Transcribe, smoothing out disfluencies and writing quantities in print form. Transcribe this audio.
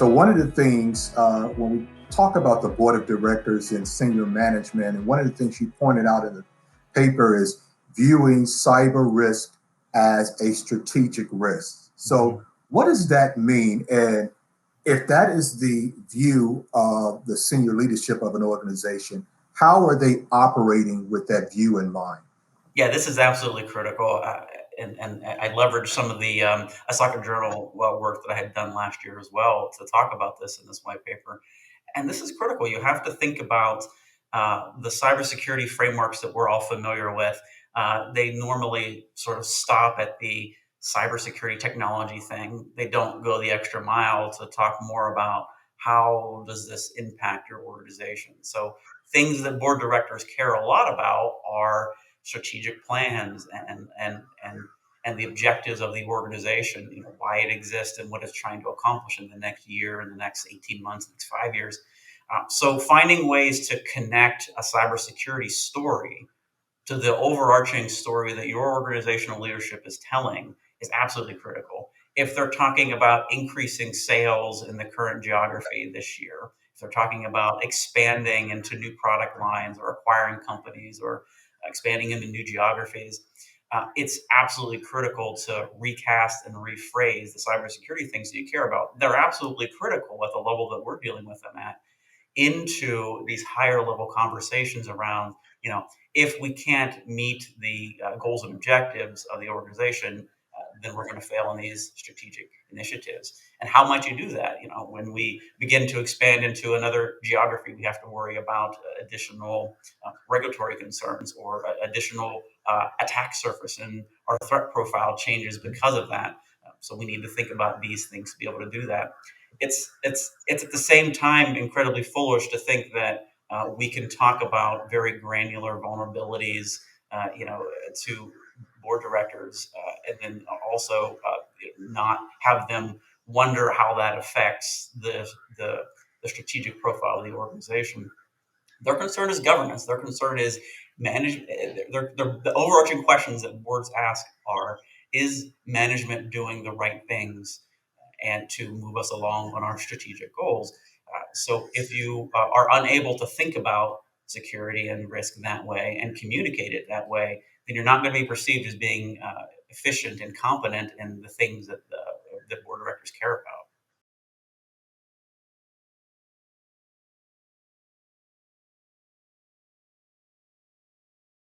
So one of the things when we talk about the board of directors and senior management, and one of the things you pointed out in the paper is viewing cyber risk as a strategic risk. So what does that mean? And if that is the view of the senior leadership of an organization, how are they operating with that view in mind? Yeah, this is absolutely critical. And I leveraged some of the ISACA journal work that I had done last year as well to talk about this in this white paper. And this is critical. You have to think about the cybersecurity frameworks that we're all familiar with. They normally sort of stop at the cybersecurity technology thing. They don't go the extra mile to talk more about how does this impact your organization. So things that board directors care a lot about are strategic plans and the objectives of the organization, why it exists and what it's trying to accomplish in the next year, in the next 18 months, next 5 years. So finding ways to connect a cybersecurity story to the overarching story that your organizational leadership is telling is absolutely critical. If they're talking about increasing sales in the current geography this year, if they're talking about expanding into new product lines or acquiring companies or expanding into new geographies, it's absolutely critical to recast and rephrase the cybersecurity things that you care about. They're absolutely critical at the level that we're dealing with them at into these higher level conversations around, if we can't meet the goals and objectives of the organization, then we're going to fail in these strategic initiatives. And how might you do that? When we begin to expand into another geography, we have to worry about additional regulatory concerns or additional attack surface, and our threat profile changes because of that. So we need to think about these things to be able to do that. It's at the same time incredibly foolish to think that we can talk about very granular vulnerabilities, to board directors, and then also not have them wonder how that affects the strategic profile of the organization. Their concern is governance. Their concern is manage. The overarching questions that boards ask are: is management doing the right things and to move us along on our strategic goals? So if you are unable to think about security and risk that way and communicate it that way, then you're not going to be perceived as being efficient and competent in the things that board directors care about.